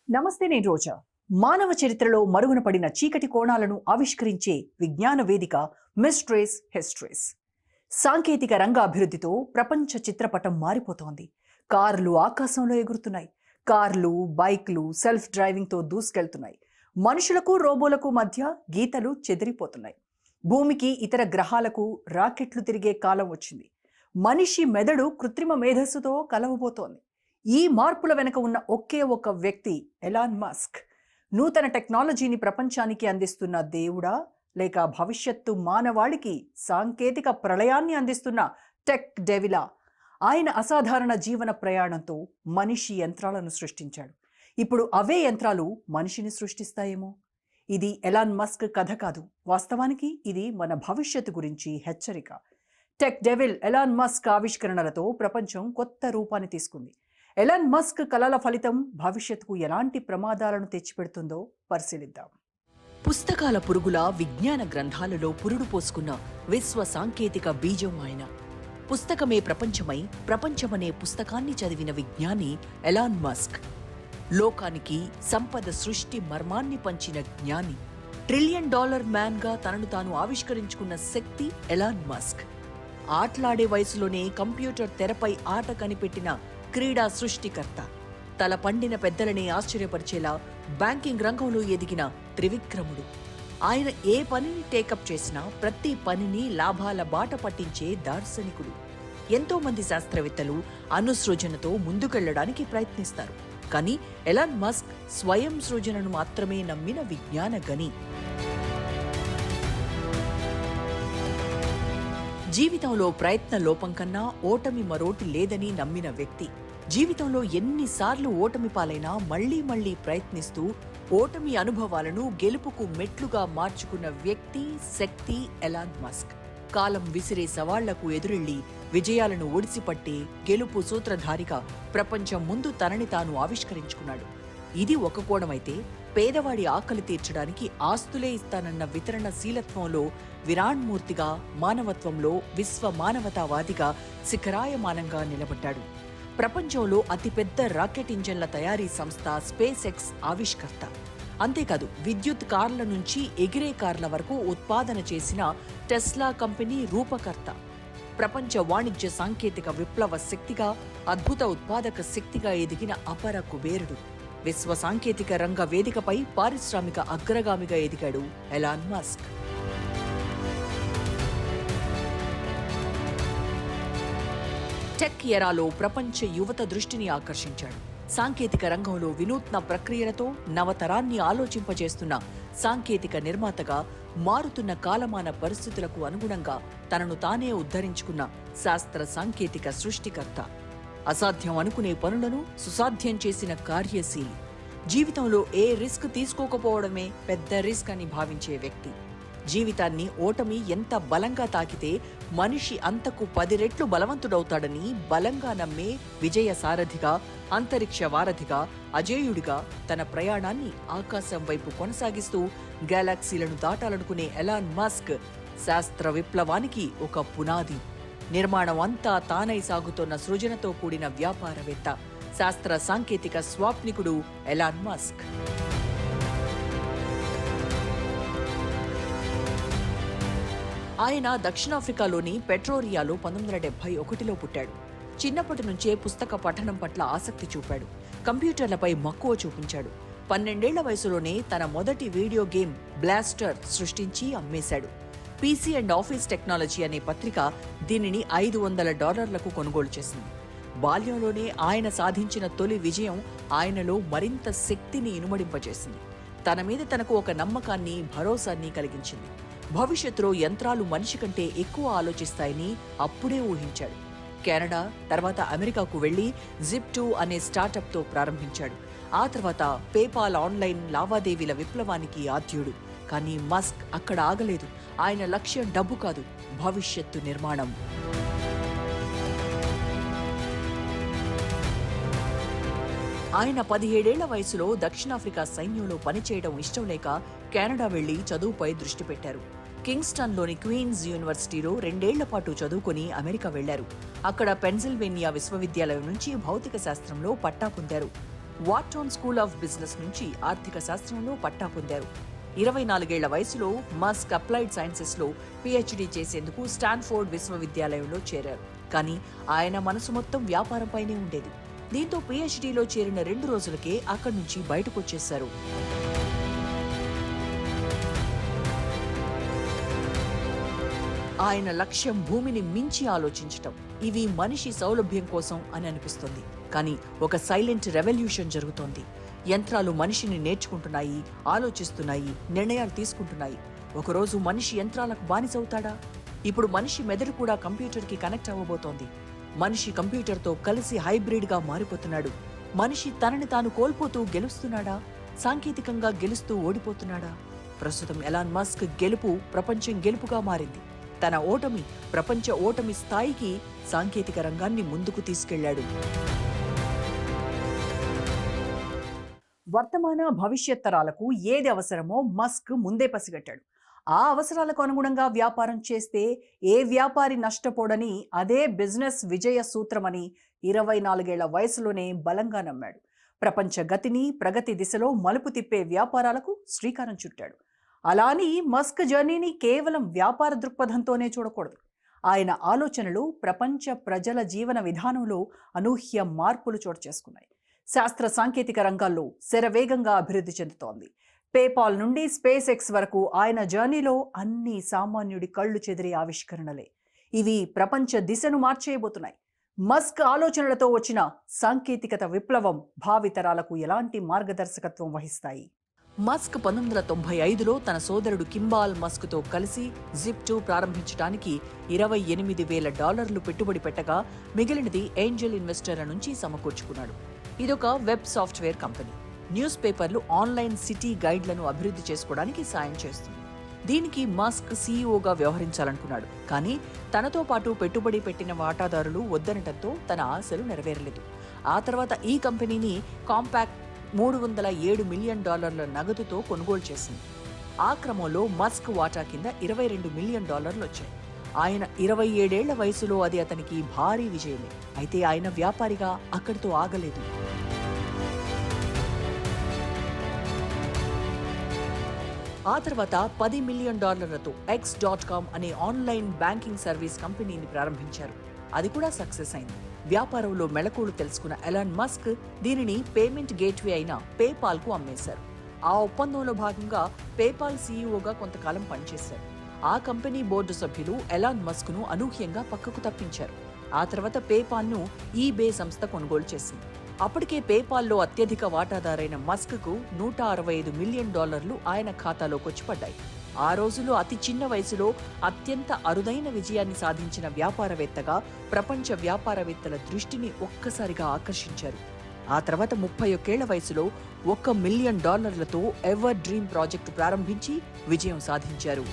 నమస్తే, నేను రోజా. మానవ చరిత్రలో మరుగున పడిన చీకటి కోణాలను ఆవిష్కరించే విజ్ఞాన వేదిక మిస్ట్రీస్ హిస్టరీస్. సాంకేతిక రంగ అభివృద్ధితో ప్రపంచ చిత్రపటం మారిపోతోంది. కార్లు ఆకాశంలో ఎగురుతున్నాయి. కార్లు, బైక్లు సెల్ఫ్ డ్రైవింగ్తో దూసుకెళ్తున్నాయి. మనుషులకు రోబోలకు మధ్య గీతలు చెదిరిపోతున్నాయి. భూమికి ఇతర గ్రహాలకు రాకెట్లు తిరిగే కాలం వచ్చింది. మనిషి మెదడు కృత్రిమ మేధస్సుతో కలవబోతోంది. ఈ మార్పుల వెనుక ఉన్న ఒకే ఒక వ్యక్తి ఎలాన్ మస్క్. నూతన టెక్నాలజీని ప్రపంచానికి అందిస్తున్న దేవుడా, లేక భవిష్యత్తు మానవాళికి సాంకేతిక ప్రళయాన్ని అందిస్తున్న టెక్ డెవిలా? ఆయన అసాధారణ జీవన ప్రయాణంతో మనిషి యంత్రాలను సృష్టించాడు. ఇప్పుడు అవే యంత్రాలు మనిషిని సృష్టిస్తాయేమో. ఇది ఎలాన్ మస్క్ కథ కాదు, వాస్తవానికి ఇది మన భవిష్యత్తు గురించి హెచ్చరిక. టెక్ డెవిల్ ఎలాన్ మస్క్ ఆవిష్కరణలతో ప్రపంచం కొత్త రూపాన్ని తీసుకుంది. ఎలాన్ మస్క్ కలల ఫలితం భవిష్యత్తుకు ఎలాంటి ప్రమాదాలను తెచ్చిపెడుతుందో పరిశీలిద్దాం. పుస్తకాల పురుగుల విజ్ఞాన గ్రంథాలలో పురుడు పోసుకున్న విశ్వ సాంకేతిక బీజం ఆయన. పుస్తకమే ప్రపంచమై, ప్రపంచమనే పుస్తకాన్ని చదివిన విజ్ఞాని ఎలాన్ మస్క్. లోకానికి సంపద సృష్టి మర్మాన్ని పంచిన జ్ఞాని. $1 ట్రిలియన్ మ్యాన్గా తనను తాను ఆవిష్కరించుకున్న శక్తి ఎలాన్ మస్క్. ఆట్లాడే వయసులోనే కంప్యూటర్ తెరపై ఆట కనిపెట్టిన క్రీడా సృష్టికర్త. తల పండిన పెద్దలనే ఆశ్చర్యపరిచేలా బ్యాంకింగ్ రంగంలో ఎదిగిన త్రివిక్రముడు. ఆయన ఏ పనిని టేకప్ చేసినా ప్రతి పనిని లాభాల బాట పట్టించే దార్శనికుడు. ఎంతో మంది శాస్త్రవేత్తలు అనుసృజనతో ముందుకెళ్లడానికి ప్రయత్నిస్తారు. కానీ ఎలాన్ మస్క్ స్వయం సృజనను మాత్రమే నమ్మిన విజ్ఞాన గని. జీవితంలో ప్రయత్న లోపం కన్నా ఓటమి మరోటి లేదని నమ్మిన వ్యక్తి. జీవితంలో ఎన్నిసార్లు ఓటమి పాలైనా మళ్లీ మళ్లీ ప్రయత్నిస్తూ ఓటమి అనుభవాలను గెలుపుకు మెట్లుగా మార్చుకున్న వ్యక్తి, శక్తి ఎలాన్ మస్క్. కాలం విసిరే సవాళ్లకు ఎదురెళ్లి విజయాలను ఒడిసిపట్టే గెలుపు సూత్రధారిగా ప్రపంచం ముందు తనని తాను ఆవిష్కరించుకున్నాడు. ఇది ఒక కోణమైతే, పేదవాడి ఆకలి తీర్చడానికి ఆస్తులే ఇస్తానన్న వితరణశీలత్వంలో విరాణ్మూర్తిగా, మానవత్వంలో విశ్వ మానవతావాదిగా శిఖరాయమానంగా నిలబడ్డాడు. ప్రపంచంలో అతిపెద్ద రాకెట్ ఇంజన్ల తయారీ సంస్థ స్పేస్ ఎక్స్ ఆవిష్కర్త. అంతేకాదు, విద్యుత్ కార్ల నుంచి ఎగిరే కార్ల వరకు ఉత్పాదన చేసిన టెస్లా కంపెనీ రూపకర్త. ప్రపంచ వాణిజ్య సాంకేతిక విప్లవ శక్తిగా, అద్భుత ఉత్పాదక శక్తిగా ఎదిగిన అపర కుబేరుడు. విశ్వ సాంకేతిక రంగ వేదికపై పారిశ్రామిక అగ్రగామిగా ఎదిగాడు ఎలాన్ మస్క్. టెక్ ఎరాలో ప్రపంచ యువత దృష్టిని ఆకర్షించాడు. సాంకేతిక రంగంలో వినూత్న ప్రక్రియలతో నవతరాన్ని ఆలోచింపజేస్తున్న సాంకేతిక నిర్మాతగా, మారుతున్న కాలమాన పరిస్థితులకు అనుగుణంగా తనను తానే ఉద్ధరించుకున్న శాస్త్ర సాంకేతిక సృష్టికర్త. అసాధ్యం అనుకునే పనులను సుసాధ్యం చేసిన కార్యశీలి. జీవితంలో ఏ రిస్క్ తీసుకోకపోవడమే పెద్ద రిస్క్ అని భావించే వ్యక్తి. జీవితాన్ని ఓటమి ఎంత బలంగా తాకితే మనిషి అంతకు 10 రెట్లు బలవంతుడవుతాడని బలంగా నమ్మే విజయ సారథిగా, అంతరిక్ష వారధిగా, అజేయుడిగా తన ప్రయాణాన్ని ఆకాశం వైపు కొనసాగిస్తూ గెలాక్సీలను దాటాలనుకునే ఎలాన్ మస్క్ శాస్త్ర విప్లవానికి ఒక పునాది. నిర్మాణం అంతా తానై సాగుతోన్న సృజనతో కూడిన వ్యాపారవేత్త, శాస్త్ర సాంకేతిక స్వాప్నికుడు ఎలాన్ మస్క్. ఆయన దక్షిణాఫ్రికాలోని పెట్రోరియాలో 1971లో పుట్టాడు. చిన్నప్పటి నుంచే పుస్తక పఠనం పట్ల ఆసక్తి చూపాడు. కంప్యూటర్లపై మక్కువ చూపించాడు. 12 ఏళ్ల వయసులోనే తన మొదటి వీడియో గేమ్ బ్లాస్టర్ సృష్టించి అమ్మేశాడు. పీసీ అండ్ ఆఫీస్ టెక్నాలజీ అనే పత్రిక దీనిని $500లకు కొనుగోలు చేసింది. బాల్యంలోనే ఆయన సాధించిన తొలి విజయం ఆయనలో మరింత శక్తిని ఇనుమడింపజేసింది. తన మీద తనకు ఒక నమ్మకాన్ని, భరోసాన్ని కలిగించింది. భవిష్యత్తులో యంత్రాలు మనిషి కంటే ఎక్కువ ఆలోచిస్తాయని అప్పుడే ఊహించాడు. కెనడా, తర్వాత అమెరికాకు వెళ్లి Zip2 అనే స్టార్టప్తో ప్రారంభించాడు. ఆ తర్వాత పేపాల్ ఆన్లైన్ లావాదేవీల విప్లవానికి ఆద్యుడు. కానీ మస్క్ అక్కడ ఆగలేదు. ఆయన లక్ష్యం డబ్బు కాదు, భవిష్యత్తు నిర్మాణం. ఆయన 17 ఏళ్ల వయసులో దక్షిణాఫ్రికా సైన్యంలో పనిచేయడం ఇష్టం లేక కెనడా వెళ్లి చదువుపై దృష్టి పెట్టారు. కింగ్స్టన్లోని క్వీన్స్ యూనివర్సిటీలో 2 ఏళ్ల పాటు చదువుకుని అమెరికా వెళ్లారు. అక్కడ పెన్సిల్వేనియా విశ్వవిద్యాలయం నుంచి భౌతిక శాస్త్రంలో పట్టా పొందారు. వార్టన్ స్కూల్ ఆఫ్ బిజినెస్ నుంచి ఆర్థిక శాస్త్రంలో పట్టా పొందారు. 24 ఏళ్ల వయసులో మస్క్ అప్లైడ్ సైన్సెస్లో PhD చేసేందుకు స్టాన్ఫోర్డ్ విశ్వవిద్యాలయంలో చేరారు. కానీ ఆయన మనసు మొత్తం వ్యాపారంపైనే ఉండేది. దీంతో PhDలో చేరిన 2 రోజులకే అక్కడి నుంచి బయటకు వచ్చేశారు. ఆయన లక్ష్యం భూమిని మించి ఆలోచించటం. ఇవి మనిషి సౌలభ్యం కోసం అని అనిపిస్తుంది. కానీ ఒక సైలెంట్ రెవల్యూషన్ జరుగుతోంది. యంత్రాలు మనిషిని నేర్చుకుంటున్నాయి, ఆలోచిస్తున్నాయి, నిర్ణయాలు తీసుకుంటున్నాయి. ఒకరోజు మనిషి యంత్రాలకు బానిసవుతాడా? ఇప్పుడు మనిషి మెదడు కూడా కంప్యూటర్కి కనెక్ట్ అవ్వబోతోంది. మనిషి కంప్యూటర్తో కలిసి హైబ్రిడ్గా మారిపోతున్నాడు. మనిషి తనని తాను కోల్పోతూ గెలుస్తున్నాడా? సాంకేతికంగా గెలుస్తూ ఓడిపోతున్నాడా? ప్రస్తుతం ఎలాన్ మస్క్ గెలుపు ప్రపంచం గెలుపుగా మారింది. తన ఓటమి ప్రపంచ ఓటమి స్థాయికి సాంకేతిక రంగాన్ని ముందుకు తీసుకెళ్లాడు. వర్తమాన భవిష్యత్ తరాలకు ఏది అవసరమో మస్క్ ముందే పసిగట్టాడు. ఆ అవసరాలకు అనుగుణంగా వ్యాపారం చేస్తే ఏ వ్యాపారి నష్టపోడని, అదే బిజినెస్ విజయ సూత్రమని 24 ఏళ్ల వయసులోనే బలంగా నమ్మాడు. ప్రపంచ గతిని ప్రగతి దిశలో మలుపు తిప్పే వ్యాపారాలకు శ్రీకారం చుట్టాడు. అలాని మస్క్ జర్నీని కేవలం వ్యాపార దృక్పథంతోనే చూడకూడదు. ఆయన ఆలోచనలు ప్రపంచ ప్రజల జీవన విధానంలో అనూహ్య మార్పులు చోటు చేసుకున్నాయి. శాస్త్ర సాంకేతిక రంగాల్లో శరవేగంగా అభివృద్ధి చెందుతోంది. పేపాల్ నుండి స్పేస్ ఎక్స్ వరకు ఆయన జర్నీలో అన్ని సామాన్యుడి కళ్ళు చెదిరే ఆవిష్కరణలే. ఇవి ప్రపంచ దిశను మార్చేయబోతున్నాయి. మస్క్ ఆలోచనలతో వచ్చిన సాంకేతికత విప్లవం భావితరాలకు ఎలాంటి మార్గదర్శకత్వం వహిస్తాయి? మస్క్ 1995లో తన సోదరుడు కింబాల్ మస్క్తో కలిసి జిప్2 ప్రారంభించడానికి $28,000 పెట్టుబడి పెట్టగా మిగిలినది ఏంజల్ ఇన్వెస్టర్ల నుంచి సమకూర్చుకున్నాడు. ఇదొక వెబ్ సాఫ్ట్వేర్ కంపెనీ. న్యూస్ పేపర్లు ఆన్లైన్ సిటీ గైడ్లను అభివృద్ధి చేసుకోవడానికి సాయం చేస్తుంది. దీనికి మస్క్ CEOగా వ్యవహరించాలనుకున్నాడు. కానీ తనతో పాటు పెట్టుబడి పెట్టిన వాటాదారులు వద్దనటంతో తన ఆశలు నెరవేరలేదు. ఆ తర్వాత ఈ కంపెనీని కాంపాక్ట్ $307 మిలియన్ నగదుతో కొనుగోలు చేసింది. ఆ క్రమంలో మస్క్ వాటా కింద $22 మిలియన్ వచ్చాయి. ఆయన 27 ఏళ్ల వయసులో అది అతనికి భారీ విజయమే. అయితే ఆయన వ్యాపారిగా అక్కడితో ఆగలేదు. ఆ తర్వాత $10 మిలియన్ X.com అనే ఆన్లైన్ బ్యాంకింగ్ సర్వీస్ కంపెనీని ప్రారంభించారు. అది కూడా సక్సెస్ అయింది. వ్యాపారంలో మెళకువలు తెలుసుకున్న ఎలాన్ మస్క్ దీనిని పేమెంట్ గేట్వే అయిన పేపాల్కు అమ్మేశారు. ఆ ఒప్పందంలో భాగంగా పేపాల్ CEOగా కొంతకాలం పనిచేశారు. ఆ కంపెనీ బోర్డు సభ్యులు ఎలాన్ మస్క్ను అనూహ్యంగా పక్కకు తప్పించారు. ఆ తర్వాత పేపాల్ను ఈబే సంస్థ కొనుగోలు చేసింది. అప్పటికే పేపాల్లో అత్యధిక వాటాదారైన మస్క్కు $165 మిలియన్ ఆయన ఖాతాలోకి వచ్చి పడ్డాయి. ఆ రోజులో అతి చిన్న వయసులో అత్యంత అరుదైన విజయాన్ని సాధించిన వ్యాపారవేత్తగా ప్రపంచ వ్యాపారవేత్తల దృష్టిని ఒక్కసారిగా ఆకర్షించారు. ఆ తర్వాత 31 ఏళ్ల వయసులో $1 మిలియన్ ఎవర్ డ్రీమ్ ప్రాజెక్టు ప్రారంభించి విజయం సాధించారు.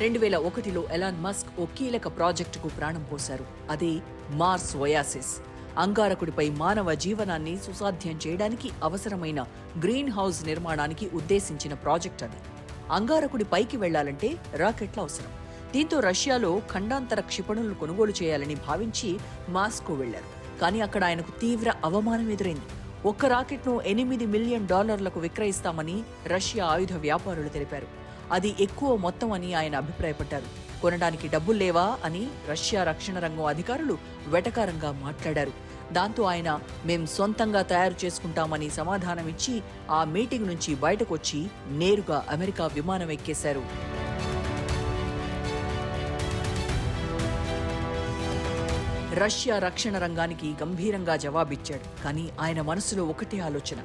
2001లో ఎలాన్ మస్క్ ఓ కీలక ప్రాజెక్టుకు ప్రాణం పోశారు. అదే మార్స్ ఒయాసిస్. అంగారకుడిపై మానవ జీవనాన్ని సుసాధ్యం చేయడానికి అవసరమైన గ్రీన్ హౌస్ నిర్మాణానికి ఉద్దేశించిన ప్రాజెక్ట్ అది. అంగారకుడి పైకి వెళ్లాలంటే రాకెట్ల అవసరం. దీంతో రష్యాలో ఖండాంతర క్షిపణులను కొనుగోలు చేయాలని భావించి మాస్కో వెళ్లారు. కానీ అక్కడ ఆయనకు తీవ్ర అవమానం ఎదురైంది. ఒక్క రాకెట్ను $8 మిలియన్ విక్రయిస్తామని రష్యా ఆయుధ వ్యాపారులు తెలిపారు. అది ఎక్కువ మొత్తం అని ఆయన అభిప్రాయపడ్డారు. కొనడానికి డబ్బులు లేవా అని రష్యా రక్షణ రంగం అధికారులు వెటకారంగా మాట్లాడారు. దాంతో ఆయన మేం సొంతంగా తయారు చేసుకుంటామని సమాధానమిచ్చి ఆ మీటింగ్ నుంచి బయటకొచ్చి నేరుగా అమెరికా విమానం ఎక్కేశారు. రష్యా రక్షణ రంగానికి గంభీరంగా జవాబిచ్చాడు. కానీ ఆయన మనసులో ఒకటే ఆలోచన,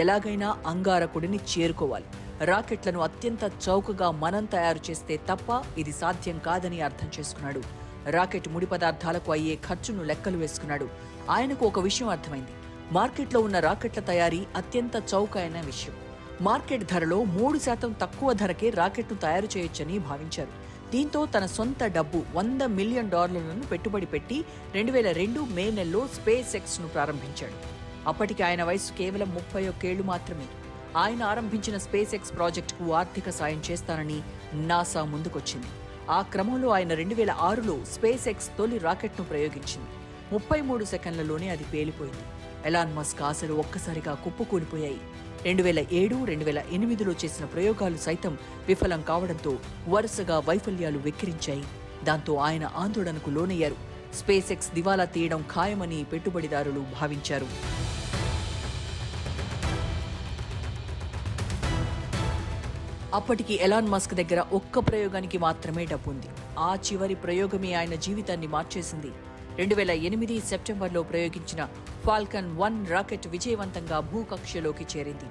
ఎలాగైనా అంగారకుడిని చేరుకోవాలి. రాకెట్లను అత్యంత చౌకగా మనం తయారు చేస్తే తప్ప ఇది సాధ్యం కాదని అర్థం చేసుకున్నాడు. రాకెట్ ముడి పదార్థాలకు అయ్యే ఖర్చును లెక్కలు వేసుకున్నాడు. ఆయనకు ఒక విషయం అర్థమైంది, మార్కెట్లో ఉన్న రాకెట్ల తయారీ అత్యంత చౌకైన విషయం. మార్కెట్ ధరలో 3% తక్కువ ధరకే రాకెట్ను తయారు చేయొచ్చని భావించారు. దీంతో తన సొంత డబ్బు $100 మిలియన్ పెట్టుబడి పెట్టి 2002 మే నెలలో స్పేస్ ఎక్స్ను ప్రారంభించాడు. అప్పటికి ఆయన వయసు కేవలం 31 ఏళ్లు మాత్రమే. ఆయన ఆరంభించిన స్పేస్ ఎక్స్ ప్రాజెక్టుకు ఆర్థిక సాయం చేస్తానని నాసా ముందుకొచ్చింది. ఆ క్రమంలో ఆయన 2006లో స్పేస్ ఎక్స్ తొలి రాకెట్ను ప్రయోగించింది. 33 సెకండ్లలోనే అది పేలిపోయింది. ఎలాన్ మస్క్ ఆశలు ఒక్కసారిగా కుప్పకూలిపోయాయి. 2007, 2008లో చేసిన ప్రయోగాలు సైతం విఫలం కావడంతో వరుసగా వైఫల్యాలు వెక్కిరించాయి. దాంతో ఆయన ఆందోళనకు లోనయ్యారు. స్పేస్ ఎక్స్ దివాలా తీయడం ఖాయమని పెట్టుబడిదారులు భావించారు. అప్పటికి ఎలాన్ మస్క్ దగ్గర ఒక్క ప్రయోగానికి మాత్రమే డబ్బుంది. ఆ చివరి ప్రయోగమే ఆయన జీవితాన్ని మార్చేసింది. 2008 సెప్టెంబర్లో ప్రయోగించిన ఫాల్కన్ 1 రాకెట్ విజయవంతంగా భూకక్షలోకి చేరింది.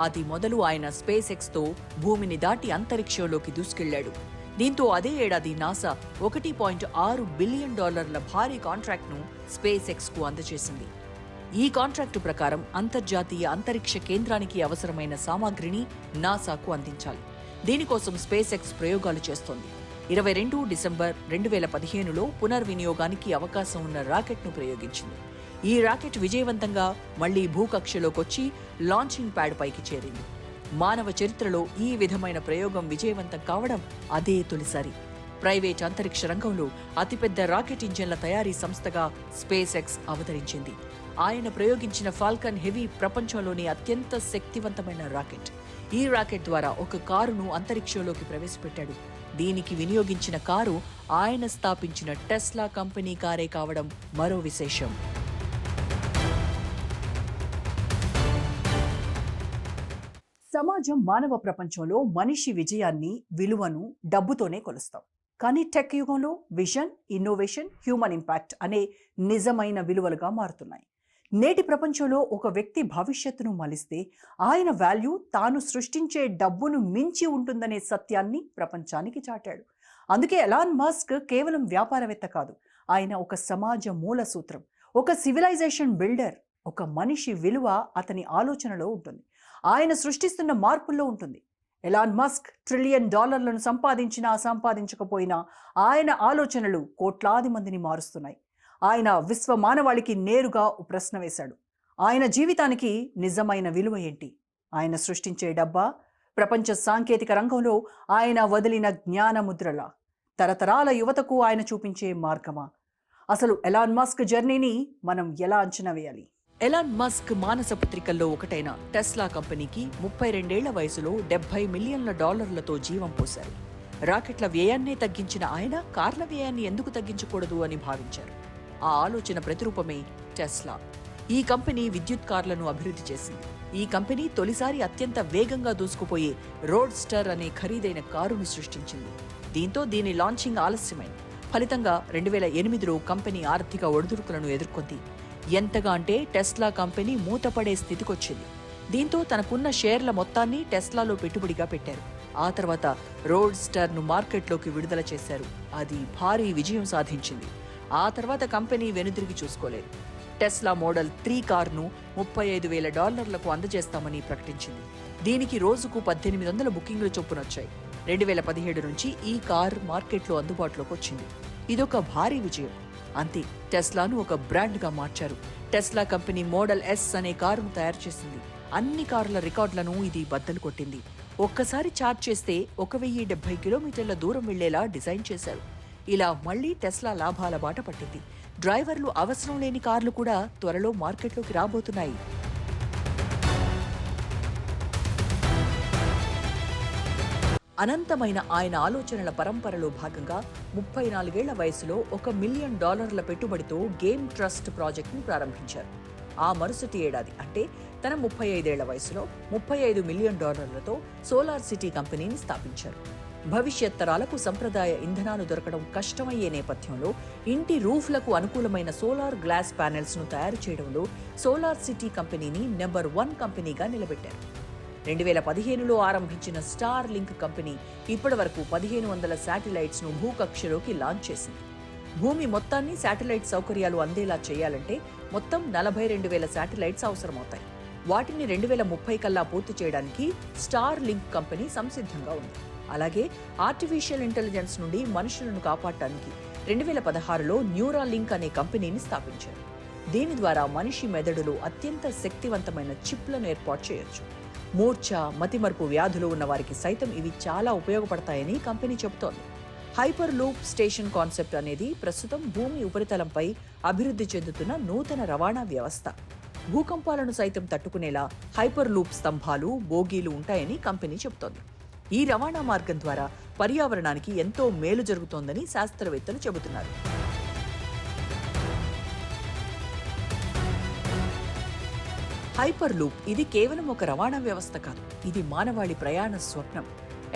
అది మొదలు ఆయన స్పేస్ ఎక్స్తో భూమిని దాటి అంతరిక్షంలోకి దూసుకెళ్లాడు. దీంతో అదే ఏడాది నాసా $1.6 బిలియన్ భారీ కాంట్రాక్ట్ను స్పేస్ ఎక్స్కు అందజేసింది. ఈ కాంట్రాక్టు ప్రకారం అంతర్జాతీయ అంతరిక్ష కేంద్రానికి అవసరమైన సామాగ్రిని నాసాకు అందించాలి. దీనికోసం స్పేస్ ఎక్స్ ప్రయోగాలు చేస్తోంది. 22 డిసెంబర్ 2015లో పునర్వినియోగానికి అవకాశం ఉన్న రాకెట్ను ప్రయోగించింది. ఈ రాకెట్ విజయవంతంగా మళ్లీ భూకక్షలోకొచ్చి లాంచింగ్ ప్యాడ్ పైకి చేరింది. మానవ చరిత్రలో ఈ విధమైన ప్రయోగం విజయవంతం కావడం అదే తొలిసారి. ప్రైవేట్ అంతరిక్ష రంగంలో అతిపెద్ద రాకెట్ ఇంజన్ల తయారీ సంస్థగా స్పేస్ ఎక్స్ అవతరించింది. ఆయన ప్రయోగించిన ఫాల్కన్ హెవీ ప్రపంచంలోని అత్యంత శక్తివంతమైన రాకెట్. ఈ రాకెట్ ద్వారా ఒక కారును అంతరిక్షంలోకి ప్రవేశపెట్టాడు. దీనికి వినియోగించిన కారు ఆయన స్థాపించిన టెస్లా కంపెనీ కారే కావడం మరో విశేషం. సమాజం, మానవ ప్రపంచంలో మనిషి విజయాన్ని, విలువను డబ్బుతోనే కొలుస్తాం. కానీ టెక్ యుగంలో విజన్, ఇన్నోవేషన్, హ్యూమన్ ఇంపాక్ట్ అనే నిజమైన విలువలుగా మారుతున్నాయి. నేటి ప్రపంచంలో ఒక వ్యక్తి భవిష్యత్తును మలిస్తే ఆయన వాల్యూ తాను సృష్టించే డబ్బును మించి ఉంటుందనే సత్యాన్ని ప్రపంచానికి చాటాడు. అందుకే ఎలాన్ మస్క్ కేవలం వ్యాపారవేత్త కాదు, ఆయన ఒక సమాజ మూల సూత్రం, ఒక సివిలైజేషన్ బిల్డర్. ఒక మనిషి విలువ అతని ఆలోచనలో ఉంటుంది, ఆయన సృష్టిస్తున్న మార్పుల్లో ఉంటుంది. ఎలాన్ మస్క్ $1 ట్రిలియన్ సంపాదించినా సంపాదించకపోయినా ఆయన ఆలోచనలు కోట్లాది మందిని మారుస్తున్నాయి. ఆయన విశ్వ మానవాళికి నేరుగా ప్రశ్న వేశాడు. ఆయన జీవితానికి నిజమైన విలువ ఏంటి? ఆయన సృష్టించే డబ్బా, ప్రపంచ సాంకేతిక రంగంలో ఆయన వదిలిన జ్ఞానముద్రలా, తరతరాల యువతకు ఆయన చూపించే మార్గమా? అసలు ఎలాన్ మస్క్ జర్నీని మనం ఎలా అంచనా వేయాలి? ఎలాన్ మస్క్ మానస పత్రికల్లో ఒకటైన టెస్లా కంపెనీకి 32 ఏళ్ల వయసులో $70 మిలియన్ల జీవం పోశారు. రాకెట్ల వ్యయాన్నే తగ్గించిన ఆయన కార్ల వ్యయాన్ని ఎందుకు తగ్గించకూడదు అని భావించారు. ఆ ఆలోచన ప్రతిరూపమే టెస్లా. ఈ కంపెనీ విద్యుత్ కార్లను అభివృద్ధి చేసింది. ఈ కంపెనీ తొలిసారి అత్యంత వేగంగా దూసుకుపోయే రోడ్ స్టర్ అనే ఖరీదైన కారును సృష్టించింది. దీంతో దీని లాంచింగ్ ఆలస్యమైంది. ఫలితంగా 2008లో కంపెనీ ఆర్థిక ఒడిదుడుకులను ఎదుర్కొంది. ఎంతగా అంటే టెస్లా కంపెనీ మూతపడే స్థితికొచ్చింది. దీంతో తనకున్న షేర్ల మొత్తాన్ని టెస్లాలో పెట్టుబడిగా పెట్టారు. ఆ తర్వాత రోడ్ స్టర్ను మార్కెట్లోకి విడుదల చేశారు. అది భారీ విజయం సాధించింది. ఆ తర్వాత కంపెనీ వెనుదిరిగి చూసుకోలేదు. టెస్లా మోడల్ 3 కార్ను $35,000 అందజేస్తామని ప్రకటించింది. దీనికి రోజుకు 1800 బుకింగ్లు చొప్పున వచ్చాయి. 2017 నుంచి ఈ కార్ మార్కెట్లో అందుబాటులోకి వచ్చింది. ఇదొక భారీ విజయం. అంతే, టెస్లాను ఒక బ్రాండ్గా మార్చారు. టెస్లా కంపెనీ మోడల్ ఎస్ అనే కారును తయారు చేసింది. అన్ని కార్ల రికార్డులను ఇది బద్దలు కొట్టింది. ఒక్కసారి ఛార్జ్ చేస్తే 1070 కిలోమీటర్ల దూరం వెళ్లేలా డిజైన్ చేశారు. ఇలా మళ్లీ టెస్లా లాభాల బాట పట్టింది. డ్రైవర్లు అవసరం లేని కార్లు కూడా త్వరలో మార్కెట్లోకి రాబోతున్నాయి. అనంతమైన ఆయన ఆలోచనల పరంపరలో భాగంగా 34 ఏళ్ల వయసులో $1 మిలియన్ పెట్టుబడితో గేమ్ ట్రస్ట్ ప్రాజెక్టును ప్రారంభించారు. ఆ మరుసటి ఏడాది అంటే తన 35 ఏళ్ల వయసులో $35 మిలియన్ సోలార్ సిటీ కంపెనీని స్థాపించారు. భవిష్యత్ తరాలకు సంప్రదాయ ఇంధనాలు దొరకడం కష్టమయ్యే నేపథ్యంలో ఇంటి రూఫ్లకు అనుకూలమైన సోలార్ గ్లాస్ ప్యానెల్స్ను తయారు చేయడంలో సోలార్ సిటీ కంపెనీని నెంబర్ 1 కంపెనీగా నిలబెట్టారు. 2015లో ఆరంభించిన స్టార్ లింక్ కంపెనీ ఇప్పటి వరకు 1500 శాటిలైట్స్ను భూకక్షలోకి లాంచ్ చేసింది. భూమి మొత్తాన్ని శాటిలైట్ సౌకర్యాలు అందేలా చేయాలంటే మొత్తం 42,000 శాటిలైట్స్ అవసరమవుతాయి. వాటిని 2030 కల్లా పూర్తి చేయడానికి స్టార్ లింక్ కంపెనీ సంసిద్ధంగా ఉంది. అలాగే ఆర్టిఫిషియల్ ఇంటెలిజెన్స్ నుండి మనుషులను కాపాడటానికి 2016లో న్యూరాలింక్ అనే కంపెనీని స్థాపించారు. దీని ద్వారా మనిషి మెదడులో అత్యంత శక్తివంతమైన చిప్లను ఏర్పాటు చేయొచ్చు. మూర్ఛ, మతిమరుపు వ్యాధులు ఉన్న వారికి సైతం ఇవి చాలా ఉపయోగపడతాయని కంపెనీ చెబుతోంది. హైపర్ లూప్ స్టేషన్ కాన్సెప్ట్ అనేది ప్రస్తుతం భూమి ఉపరితలంపై అభివృద్ధి చెందుతున్న నూతన రవాణా వ్యవస్థ. భూకంపాలను సైతం తట్టుకునేలా హైపర్ లూప్ స్తంభాలు, బోగీలు ఉంటాయని కంపెనీ చెబుతోంది. ఈ రవాణా మార్గం ద్వారా పర్యావరణానికి ఎంతో మేలు జరుగుతోందని శాస్త్రవేత్తలు చెబుతున్నారు. హైపర్ లూప్ ఇది కేవలం ఒక రవాణా వ్యవస్థ కాదు, ఇది మానవాళి ప్రయాణ స్వప్నం.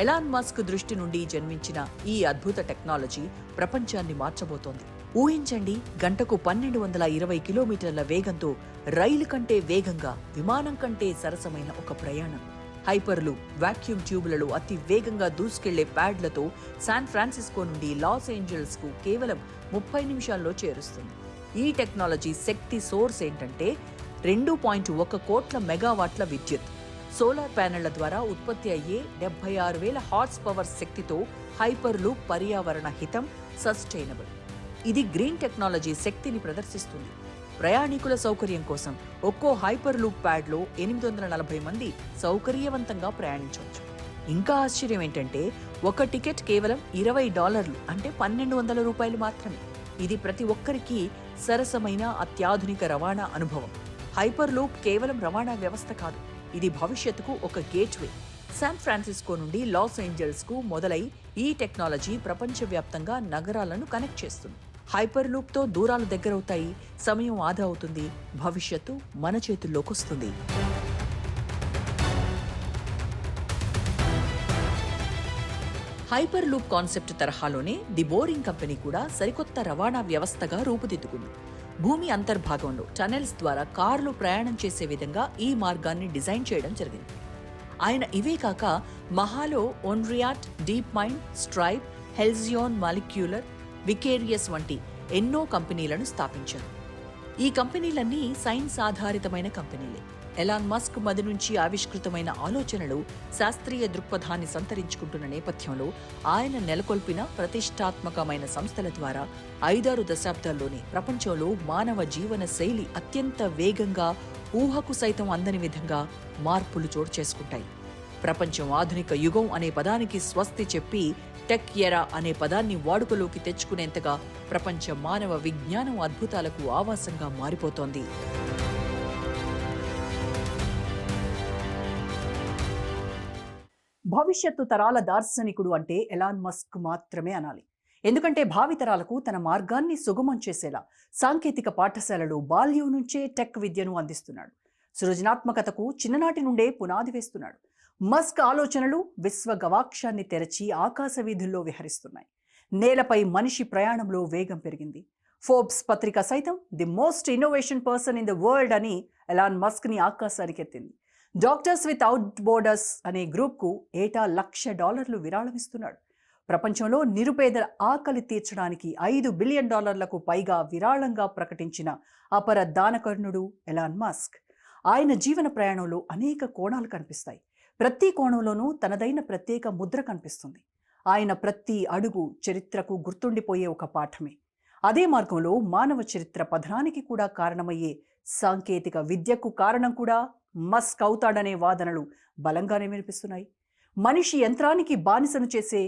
ఎలాన్ మస్క్ దృష్టి నుండి జన్మించిన ఈ అద్భుత టెక్నాలజీ ప్రపంచాన్ని మార్చబోతోంది. ఊహించండి, గంటకు 1220 కిలోమీటర్ల వేగంతో రైలు కంటే వేగంగా, విమానం కంటే సరసమైన ఒక ప్రయాణం. హైపర్ లూప్ వాక్యూమ్ ట్యూబులలో అతి వేగంగా దూసుకెళ్లే ప్యాడ్లతో శాన్ ఫ్రాన్సిస్కో నుండి లాస్ ఏంజల్స్ కు కేవలం 30 నిమిషాల్లో చేరుస్తుంది. ఈ టెక్నాలజీ శక్తి సోర్స్ ఏంటంటే 2.1 కోట్ల మెగావాట్ల విద్యుత్. సోలార్ ప్యానెళ్ల ద్వారా ఉత్పత్తి అయ్యే 76,000 హార్స్ పవర్ శక్తితో హైపర్ లూప్ పర్యావరణ హితం, సస్టైనబుల్. ఇది గ్రీన్ టెక్నాలజీ శక్తిని ప్రదర్శిస్తుంది. ప్రయాణికుల సౌకర్యం కోసం ఒక్కో హైపర్ లూప్ ప్యాడ్లో 840 మంది సౌకర్యవంతంగా ప్రయాణించవచ్చు. ఇంకా ఆశ్చర్యం ఏంటంటే ఒక టికెట్ కేవలం $20 అంటే $1,200 మాత్రమే. ఇది ప్రతి ఒక్కరికి సరసమైన అత్యాధునిక రవాణా అనుభవం. హైపర్ లూప్ కేవలం రవాణా వ్యవస్థ కాదు, ఇది భవిష్యత్తుకు ఒక గేట్వే. శాన్ ఫ్రాన్సిస్కో నుండి లాస్ ఏంజల్స్ కు మొదలై ఈ టెక్నాలజీ ప్రపంచవ్యాప్తంగా నగరాలను కనెక్ట్ చేస్తుంది. హైపర్ లూప్ తో దూరాలు దగ్గరవుతాయి, సమయం ఆదా అవుతుంది, భవిష్యత్తు మన చేతుల్లోకి వస్తుంది. హైపర్ లూప్ కాన్సెప్ట్ తరహాలోనే ది బోరింగ్ కంపెనీ కూడా సరికొత్త రవాణా వ్యవస్థగా రూపుదిద్దుకుంది. భూమి అంతర్భాగంలో టనెల్స్ ద్వారా కార్లు ప్రయాణం చేసే విధంగా ఈ మార్గాన్ని డిజైన్ చేయడం జరిగింది. ఆయన ఇవే కాక మహాలో ఓన్రియాట్, డీప్ మైండ్, స్ట్రైప్, హెల్జియోన్ మాలిక్యూలర్, వికేరియస్ వంటి ఎన్నో కంపెనీలను స్థాపించారు. ఈ కంపెనీలన్నీ సైన్స్ ఆధారితమైన కంపెనీలే. ఎలాన్ మస్క్ మది నుంచి ఆవిష్కృతమైన ఆలోచనలు శాస్త్రీయ దృక్పథాన్ని సంతరించుకుంటున్న నేపథ్యంలో ఆయన నెలకొల్పిన ప్రతిష్టాత్మకమైన సంస్థల ద్వారా 5-6 దశాబ్దాల్లోనే ప్రపంచంలో మానవ జీవన శైలి అత్యంత వేగంగా, ఊహకు సైతం అందని విధంగా మార్పులు చోటు చేసుకుంటాయి. ప్రపంచం ఆధునిక యుగం అనే పదానికి స్వస్తి చెప్పి టెక్ ఎరా అనే పదాన్ని వాడుకలోకి తెచ్చుకునేంతగా ప్రపంచ మానవ విజ్ఞానం అద్భుతాలకు ఆవాసంగా మారిపోతోంది. భవిష్యత్తు తరాల దార్శనికుడు అంటే ఎలాన్ మస్క్ మాత్రమే అనాలి. ఎందుకంటే భావితరాలకు తన మార్గాన్ని సుగమం చేసేలా సాంకేతిక పాఠశాలలు బాల్యం నుంచే టెక్ విద్యను అందిస్తున్నాడు. సృజనాత్మకతకు చిన్ననాటి నుండే పునాది వేస్తున్నాడు. మస్క్ ఆలోచనలు విశ్వ గవాక్షాన్ని తెరచి ఆకాశ వీధుల్లో విహరిస్తున్నాయి. నేలపై మనిషి ప్రయాణంలో వేగం పెరిగింది. ఫోర్బ్స్ పత్రిక సైతం the most innovation person in the world అని ఎలాన్ మస్క్ ని ఆకాశానికి ఎత్తింది. డాక్టర్స్ వితౌట్ బోర్డర్స్ అనే గ్రూప్కు ఏటా $1,00,000 విరాళమిస్తున్నాడు. ప్రపంచంలో నిరుపేదల ఆకలి తీర్చడానికి $5 బిలియన్ పైగా విరాళంగా ప్రకటించిన అపర దానకర్ణుడు ఎలాన్ మస్క్. ఆయన జీవన ప్రయాణంలో అనేక కోణాలు కనిపిస్తాయి. ప్రతి కోణంలోనూ తనదైన ప్రత్యేక ముద్ర కనిపిస్తుంది. ఆయన ప్రతి అడుగు చరిత్రకు గుర్తుండిపోయే ఒక పాఠమే. అదే మార్గంలో మానవ చరిత్ర పథనానికి కూడా కారణమయ్యే సాంకేతిక విద్యకు కారణం కూడా మస్క్ అవుతాడనే వాదనలు బలంగానే వినిపిస్తున్నాయి. మనిషి యంత్రానికి బానిసను చేసే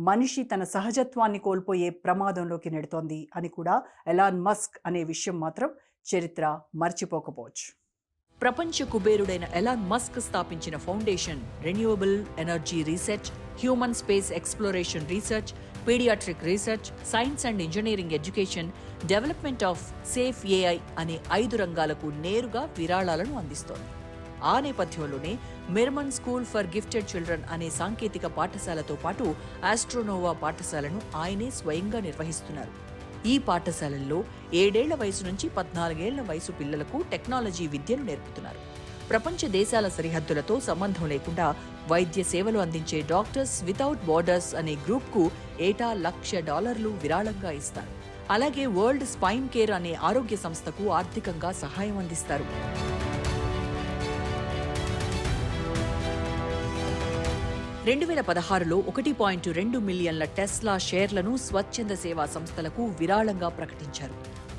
మనిషి తన సహజత్వాన్ని కోల్పోయే ప్రమాదంలోకి నెడుతోంది అని కూడా ఎలాన్ మస్క్ అనే విషయం మాత్రం చరిత్ర మర్చిపోకపోవచ్చు. ప్రపంచ కుబేరుడైన ఎలాన్ మస్క్ స్థాపించిన foundation renewable energy research, human space exploration research, paediatric research, science and engineering education, development of safe AI అనే 5 రంగాలకు నేరుగా విరాళాలను అందిస్తోంది. ఆ నేపథ్యంలోనే Mirman school for gifted children అనే సాంకేతిక పాఠశాలతో పాటు ఆస్ట్రోనోవా పాఠశాలను ఆయనే స్వయంగా నిర్వహిస్తున్నారు. ఈ పాఠశాలల్లో 7 ఏళ్ల వయసు నుంచి 14 ఏళ్ల వయసు పిల్లలకు టెక్నాలజీ విద్యను నేర్పుతున్నారు. ప్రపంచ దేశాల సరిహద్దులతో సంబంధం లేకుండా వైద్య సేవలు అందించే డాక్టర్స్ వితౌట్ బోర్డర్స్ అనే గ్రూప్కు ఏటా $1,00,000 విరాళంగా ఇస్తారు. అలాగే వరల్డ్ స్పైన్ కేర్ అనే ఆరోగ్య సంస్థకు ఆర్థికంగా సహాయం అందిస్తారు. 2016లో 1.2 మిలియన్ల టెస్లా షేర్లను స్వచ్ఛంద సేవా సంస్థలకు విరాళంగా ప్రకటించారు.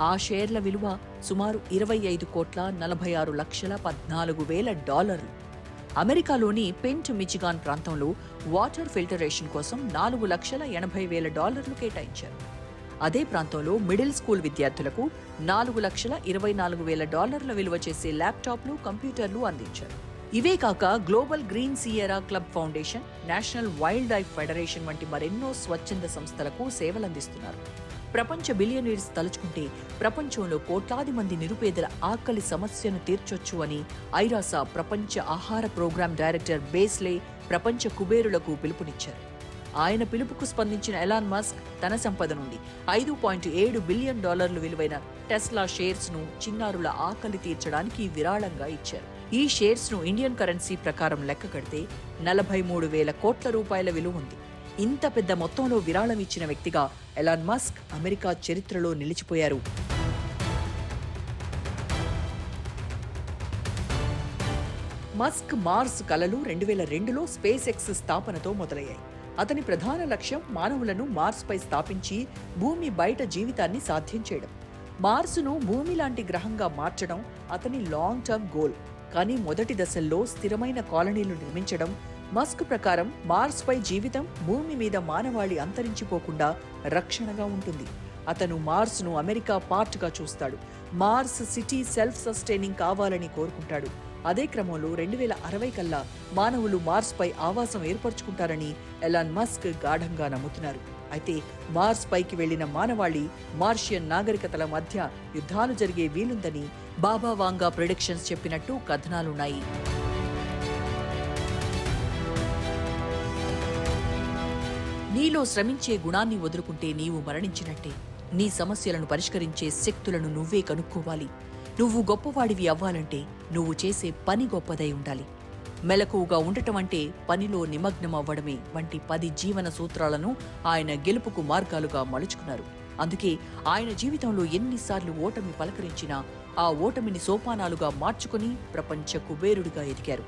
ఆ షేర్ల విలువ సుమారు $25,46,14,000. అమెరికాలోని పెంట్ మిచిగాన్ ప్రాంతంలో వాటర్ ఫిల్టరేషన్ కోసం $4,80,000 కేటాయించారు. అదే ప్రాంతంలో మిడిల్ స్కూల్ విద్యార్థులకు $4,24,000 విలువ చేసే ల్యాప్టాప్లు, కంప్యూటర్లు అందించారు. ఇవే కాక global green Sierra club foundation, national wild life federation వంటి మరెన్నో స్వచ్ఛంద సంస్థలకు సేవలందిస్తున్నారు. ప్రపంచ బిలియనీర్స్ తలుచుకుంటే ప్రపంచంలో కోట్లాది మంది నిరుపేదల ఆకలి సమస్యను తీర్చొచ్చు అని ఐరాసా ప్రపంచ ఆహార ప్రోగ్రాం డైరెక్టర్ బేస్లే ప్రపంచ కుబేరులకు పిలుపునిచ్చారు. ఆయన పిలుపుకు స్పందించిన ఎలాన్ మస్క్ తన సంపద నుండి $5.7 బిలియన్ విలువైన టెస్లా షేర్స్ ను చిన్నారుల ఆకలి తీర్చడానికి విరాళంగా ఇచ్చారు. ఈ షేర్స్ ను ఇండియన్ కరెన్సీ ప్రకారం లెక్క కడితే 43,000 కోట్ల రూపాయల విలువ ఉంది. ఇంత పెద్ద మొత్తంలో విరాళం ఇచ్చిన వ్యక్తిగా ఎలాన్ మస్క్ అమెరికా చరిత్రలో నిలిచిపోయారు. మస్క్ మార్స్ కలలు 2002లో స్పేస్ ఎక్స్ స్థాపనతో మొదలయ్యాయి. అతని ప్రధాన లక్ష్యం మానవులను మార్స్పై స్థాపించి భూమి బయట జీవితాన్ని సాధ్యం చేయడం. మార్సును భూమి లాంటి గ్రహంగా మార్చడం అతని లాంగ్ టర్మ్ గోల్. కానీ మొదటి దశల్లో స్థిరమైన కాలనీలు నిర్మించడం. మస్క్ ప్రకారం మార్స్పై జీవితం భూమి మీద మానవాళి అంతరించిపోకుండా రక్షణగా ఉంటుంది. అతను మార్స్ను అమెరికా పార్ట్గా చూస్తాడు. మార్స్ సిటీ సెల్ఫ్ సస్టైనింగ్ కావాలని కోరుకుంటాడు. అదే క్రమంలో 2060 కల్లా మానవులు మార్స్పై ఆవాసం ఏర్పరచుకుంటారని ఎలాన్ మస్క్ గాఢంగా నమ్ముతున్నారు. అయితే మార్స్ పైకి వెళ్లిన మానవాళి మార్షియన్ నాగరికతల మధ్య యుద్ధాలు జరిగే వీలుందని బాబా వాంగా ప్రిడిక్షన్స్ చెప్పినట్టు కథనాలున్నాయి. నీలో శ్రమించే గుణాన్ని వదులుకుంటే నీవు మరణించినట్టే. నీ సమస్యలను పరిష్కరించే శక్తులను నువ్వే కనుక్కోవాలి. నువ్వు గొప్పవాడివి అవ్వాలంటే నువ్వు చేసే పని గొప్పదై ఉండాలి. మెలకువగా ఉండటం అంటే పనిలో నిమగ్నమవ్వడమే వంటి 10 జీవన సూత్రాలను ఆయన గెలుపుకు మార్గాలుగా మలుచుకున్నారు. అందుకే ఆయన జీవితంలో ఎన్నిసార్లు ఓటమి పలకరించినా ఆ ఓటమిని సోపానాలుగా మార్చుకుని ప్రపంచ కుబేరుడిగా ఎదిగారు.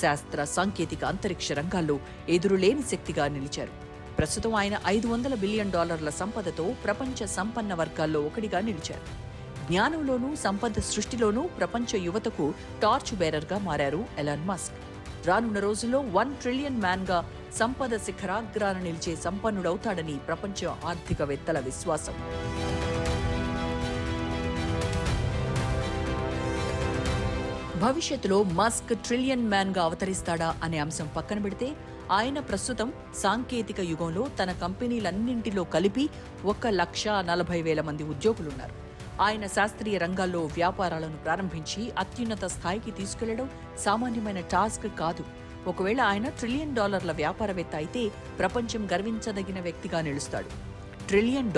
శాస్త్ర, సాంకేతిక, అంతరిక్ష రంగాల్లో ఎదురులేని శక్తిగా నిలిచారు. ప్రస్తుతం ఆయన $500 బిలియన్ సంపదతో ప్రపంచ సంపన్న వర్గాల్లో ఒకటిగా నిలిచారు. జ్ఞానంలోనూ సంపద సృష్టిలోనూ ప్రపంచ యువతకు టార్చ్ బేరర్గా మారారు ఎలాన్ మస్క్. రానున్న రోజుల్లో $1 ట్రిలియన్ మ్యాన్గా సంపద శిఖరాగ్రాన నిలిచే సంపన్నుడవుతాడని ప్రపంచ ఆర్థికవేత్తల విశ్వాసం. భవిష్యత్తులో మస్క్ ట్రిలియన్ మ్యాన్గా అవతరిస్తాడా అనే అంశం పక్కన పెడితే ఆయన ప్రస్తుతం సాంకేతిక యుగంలో తన కంపెనీలన్నింటిలో కలిపి 1,40,000 మంది ఉద్యోగులున్నారు. ఆయన శాస్త్రీయ రంగాల్లో వ్యాపారాలను ప్రారంభించి అత్యున్నత స్థాయికి తీసుకెళ్లడం సామాన్యమైన టాస్క్ కాదు. ఒకవేళ ఆయన $1 ట్రిలియన్ వ్యాపారవేత్త అయితే ప్రపంచం గర్వించదగిన వ్యక్తిగా నిలుస్తాడు. $1 ట్రిలియన్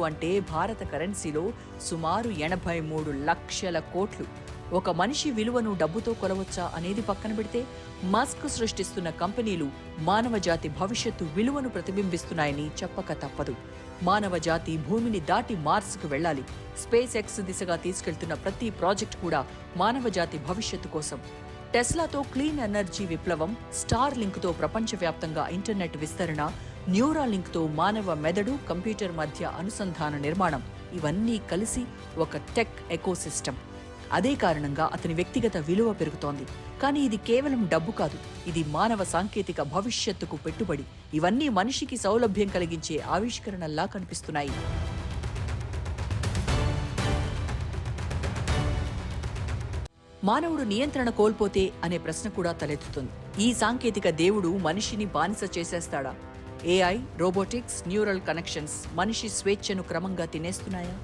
అంటే భారత కరెన్సీలో సుమారు 83 లక్షల కోట్లు. ఒక మనిషి విలువను డబ్బుతో కొలవచ్చా అనేది పక్కన పెడితే మస్క్ సృష్టిస్తున్న కంపెనీలు మానవ జాతి భవిష్యత్తు విలువను ప్రతిబింబిస్తున్నాయని చెప్పక తప్పదు. మానవ జాతి భూమిని దాటి మార్స్కు వెళ్లాలి. స్పేస్ ఎక్స్ దిశగా తీసుకెళ్తున్న ప్రతి ప్రాజెక్ట్ కూడా మానవ జాతి భవిష్యత్తు కోసం. టెస్లాతో క్లీన్ ఎనర్జీ విప్లవం, స్టార్ లింక్తో ప్రపంచవ్యాప్తంగా ఇంటర్నెట్ విస్తరణ, న్యూరాల్ లింక్తో మానవ మెదడు, కంప్యూటర్ మధ్య అనుసంధాన నిర్మాణం, ఇవన్నీ కలిసి ఒక టెక్ ఎకోసిస్టమ్. అదే కారణంగా అతని వ్యక్తిగత విలువ పెరుగుతోంది. కానీ ఇది కేవలం డబ్బు కాదు, ఇది మానవ సాంకేతిక భవిష్యత్తుకు పెట్టుబడి. ఇవన్నీ మనిషికి సౌలభ్యం కలిగించే ఆవిష్కరణల్లా కనిపిస్తున్నాయి. మానవుడు నియంత్రణ కోల్పోతే అనే ప్రశ్న కూడా తలెత్తుతుంది. ఈ సాంకేతిక దేవుడు మనిషిని బానిస చేసేస్తాడా? ఏఐ, రోబోటిక్స్, న్యూరల్ కనెక్షన్స్ మనిషి స్వేచ్ఛను క్రమంగా తినేస్తున్నాయా?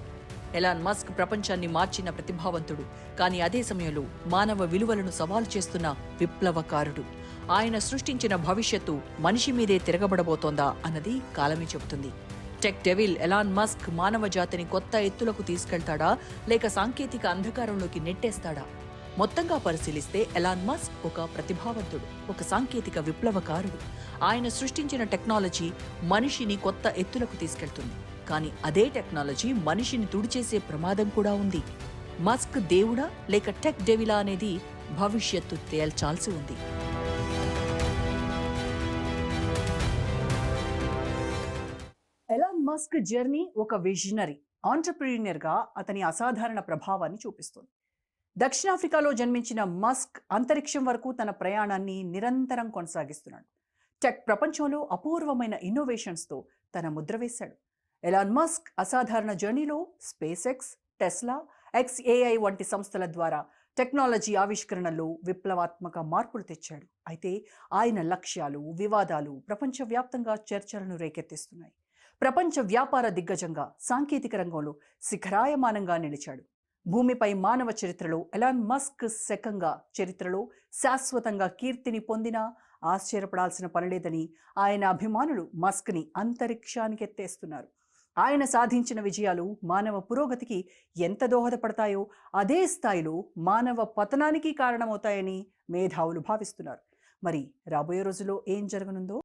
ఎలాన్ మస్క్ ప్రపంచాన్ని మార్చిన ప్రతిభావంతుడు. కానీ అదే సమయంలో మానవ విలువలను సవాలు చేస్తున్న విప్లవకారుడు. ఆయన సృష్టించిన భవిష్యత్తు మనిషి మీదే తిరగబడబోతోందా అన్నది కాలమే చెబుతుంది. టెక్ డెవిల్ ఎలాన్ మస్క్ మానవ జాతిని కొత్త ఎత్తులకు తీసుకెళ్తాడా, లేక సాంకేతిక అంధకారంలోకి నెట్టేస్తాడా? మొత్తంగా పరిశీలిస్తే ఎలాన్ మస్క్ ఒక ప్రతిభావంతుడు, ఒక సాంకేతిక విప్లవకారుడు. ఆయన సృష్టించిన టెక్నాలజీ మనిషిని కొత్త ఎత్తులకు తీసుకెళ్తుంది. కానీ అదే టెక్నాలజీ మనిషిని తుడిచేసే ప్రమాదం కూడా ఉంది. మస్క్ దేవుడా లేక టెక్ డెవిలా అనేది భవిష్యత్తు తేల్చాల్సి ఉంది. ఎలాన్ మస్క్ జర్నీ ఒక విజనరీ ఆంటర్‌ప్రెన్యూర్ గా అతని అసాధారణ ప్రభావాన్ని చూపిస్తుంది. దక్షిణాఫ్రికాలో జన్మించిన మస్క్ అంతరిక్షం వరకు తన ప్రయాణాన్ని నిరంతరం కొనసాగిస్తున్నాడు. టెక్ ప్రపంచంలో అపూర్వమైన ఇన్నోవేషన్స్తో తన ముద్ర వేశాడు. ఎలాన్ మస్క్ అసాధారణ జర్నీలో స్పేస్ ఎక్స్, టెస్లా, XAI వంటి సంస్థల ద్వారా టెక్నాలజీ ఆవిష్కరణలో విప్లవాత్మక మార్పులు తెచ్చాడు. అయితే ఆయన లక్ష్యాలు, వివాదాలు ప్రపంచవ్యాప్తంగా చర్చలను రేకెత్తిస్తున్నాయి. ప్రపంచ వ్యాపార దిగ్గజంగా సాంకేతిక రంగంలో శిఖరాయమానంగా నిలిచాడు. భూమిపై మానవ చరిత్రలో ఎలాన్ మస్క్ శకంగా చరిత్రలో శాశ్వతంగా కీర్తిని పొందినా ఆశ్చర్యపడాల్సిన పనిలేదని ఆయన అభిమానులు మస్క్ని అంతరిక్షానికి ఎత్తేస్తున్నారు. ఆయన సాధించిన విజయాలు మానవ పురోగతికి ఎంత దోహదపడతాయో అదే స్థాయిలో మానవ పతనానికి కారణమవుతాయని మేధావులు భావిస్తున్నారు. మరి రాబోయే రోజుల్లో ఏం జరగనుందో